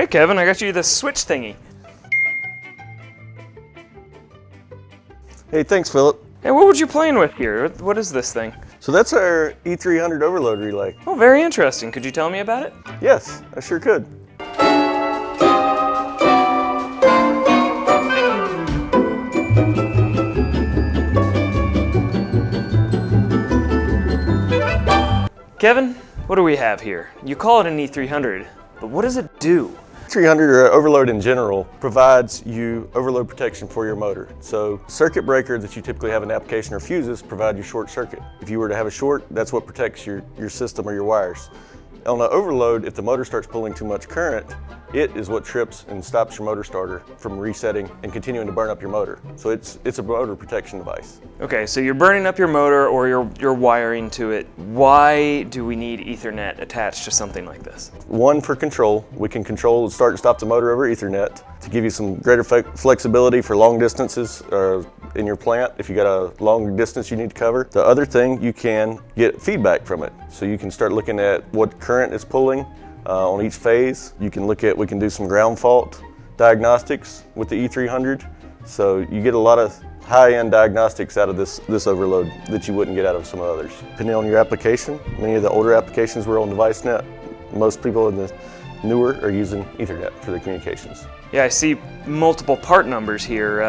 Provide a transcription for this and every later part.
Kevin, I got you the switch thingy. Hey, thanks, Philip. Hey, what would you playing with here? What is this thing? So that's our E300 overload relay. Oh, very interesting. Could you tell me about it? Yes, I sure could. Kevin, what do we have here? You call it an E300, but what does it do? E300, or overload in general, provides you overload protection for your motor. So circuit breaker that you typically have in application or fuses provide you short circuit. If you were to have a short, that's what protects your system or your wires. On an overload, if the motor starts pulling too much current, it is what trips and stops your motor starter from resetting and continuing to burn up your motor. So it's a motor protection device. Okay, so you're burning up your motor or you're wiring to it. Why do we need Ethernet attached to something like this? One, for control. We can control and start and stop the motor over Ethernet to give you some greater flexibility for long distances in your plant if you got a long distance you need to cover. The other thing, you can get feedback from it. So you can start looking at what current is pulling on each phase. We can do some ground fault diagnostics with the E300. So you get a lot of high-end diagnostics out of this overload that you wouldn't get out of some others. Depending on your application, many of the older applications were on DeviceNet. Most people in the newer are using Ethernet for their communications. Yeah, I see multiple part numbers here.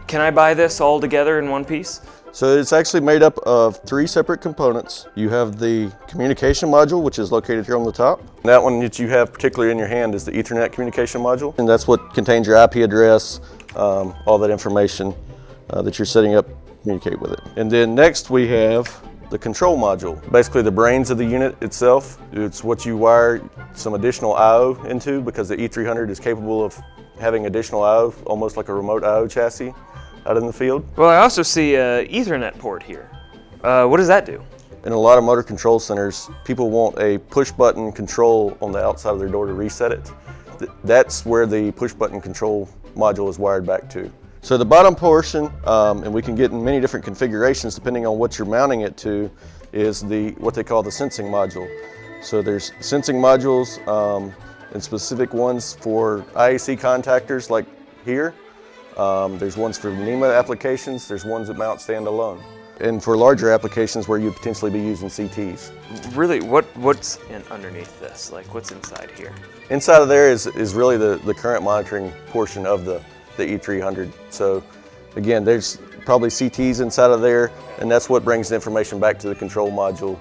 Can I buy this all together in one piece? So it's actually made up of 3 separate components. You have the communication module, which is located here on the top. That one that you have particularly in your hand is the Ethernet communication module, and that's what contains your IP address, all that information that you're setting up to communicate with it. And then next we have the control module, basically the brains of the unit itself. It's what you wire some additional I/O into, because the E300 is capable of having additional I/O, almost like a remote I/O chassis out in the field. Well, I also see an Ethernet port here. What does that do? In a lot of motor control centers, people want a push button control on the outside of their door to reset it. That's where the push button control module is wired back to. So the bottom portion, and we can get in many different configurations depending on what you're mounting it to, is what they call the sensing module. So there's sensing modules and specific ones for IAC contactors like here. There's ones for NEMA applications, there's ones that mount standalone. And for larger applications where you'd potentially be using CTs. Really, what's underneath this? Like, what's inside here? Inside of there is really the current monitoring portion of the E300. So again, there's probably CTs inside of there, and that's what brings the information back to the control module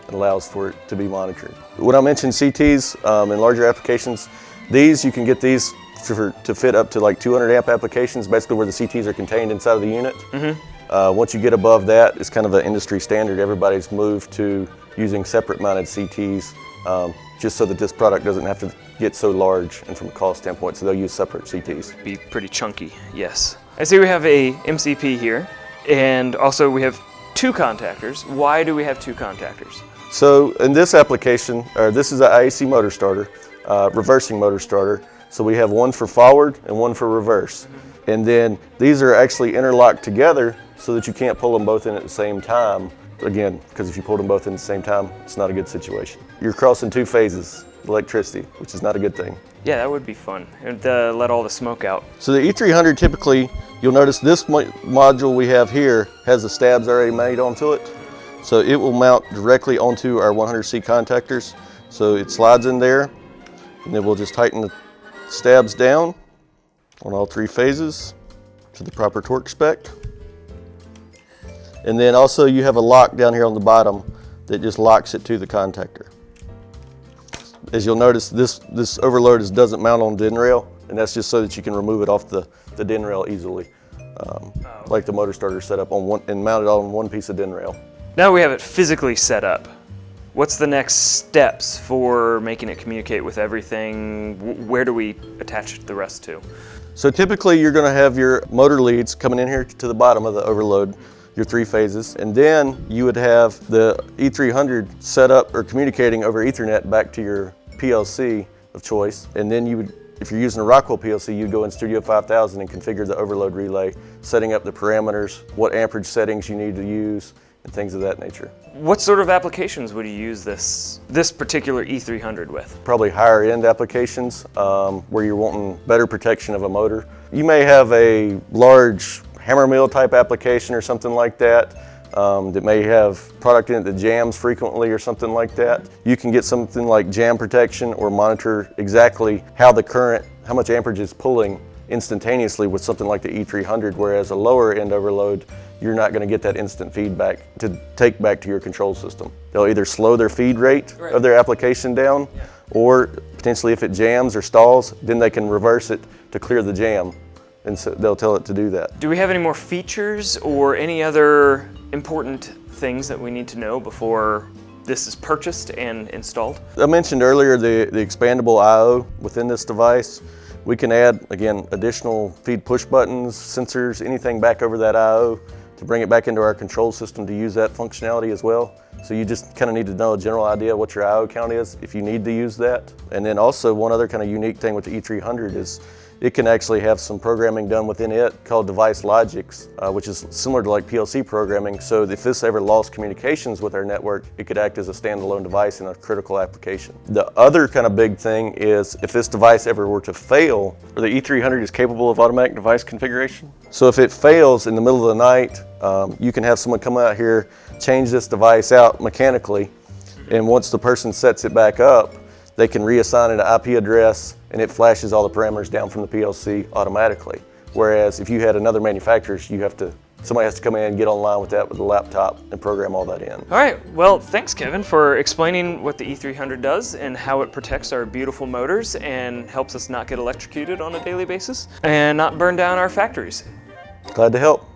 and allows for it to be monitored. When I mentioned CTs in larger applications, you can get these to fit up to like 200 amp applications, basically where the CTs are contained inside of the unit. Mm-hmm. Once you get above that, it's kind of an industry standard. Everybody's moved to using separate mounted CTs, just so that this product doesn't have to get so large and from a cost standpoint, so they'll use separate CTs. Be pretty chunky, yes. I see we have a MCP here, and also we have 2 contactors. Why do we have 2 contactors? So in this application, this is an IAC motor starter, reversing motor starter. So we have one for forward and one for reverse. Mm-hmm. And then these are actually interlocked together so that you can't pull them both in at the same time. Again, because if you pulled them both in at the same time, it's not a good situation. You're crossing 2 phases of electricity, which is not a good thing. Yeah, that would be fun. It would let all the smoke out. So the E300 typically, you'll notice this module we have here has the stabs already made onto it. So it will mount directly onto our 100C contactors. So it slides in there, and then we'll just tighten the stabs down on all 3 phases to the proper torque spec. And then also you have a lock down here on the bottom that just locks it to the contactor. As you'll notice, this overload doesn't mount on DIN rail, and that's just so that you can remove it off the DIN rail easily, like the motor starter set up on one and mounted on one piece of DIN rail. Now we have it physically set up. What's the next steps for making it communicate with everything? Where do we attach the rest to? So typically you're going to have your motor leads coming in here to the bottom of the overload, your 3 phases, and then you would have the E300 set up or communicating over Ethernet back to your PLC of choice. And then you would, if you're using a Rockwell PLC, you'd go in Studio 5000 and configure the overload relay, setting up the parameters, what amperage settings you need to use, and things of that nature. What sort of applications would you use this particular E300 with? Probably higher end applications where you're wanting better protection of a motor. You may have a large hammer mill type application or something like that that may have product in it that jams frequently or something like that. You can get something like jam protection or monitor exactly how much amperage is pulling instantaneously with something like the E300, whereas a lower end overload, you're not going to get that instant feedback to take back to your control system. They'll either slow their feed rate of their application down, or potentially if it jams or stalls, then they can reverse it to clear the jam, and so they'll tell it to do that. Do we have any more features or any other important things that we need to know before this is purchased and installed? I mentioned earlier the expandable I/O within this device. We can add, again, additional feed push buttons, sensors, anything back over that I/O to bring it back into our control system to use that functionality as well. So you just kind of need to know a general idea what your I/O count is if you need to use that. And then also one other kind of unique thing with the E300 is it can actually have some programming done within it called device logics, which is similar to like PLC programming. So if this ever lost communications with our network, it could act as a standalone device in a critical application. The other kind of big thing is if this device ever were to fail, the E300 is capable of automatic device configuration. So if it fails in the middle of the night, you can have someone come out here, change this device out mechanically, and once the person sets it back up, they can reassign an IP address and it flashes all the parameters down from the PLC automatically. Whereas if you had another manufacturer, somebody has to come in and get online with that with a laptop and program all that in. All right, well, thanks Kevin for explaining what the E300 does and how it protects our beautiful motors and helps us not get electrocuted on a daily basis and not burn down our factories. Glad to help.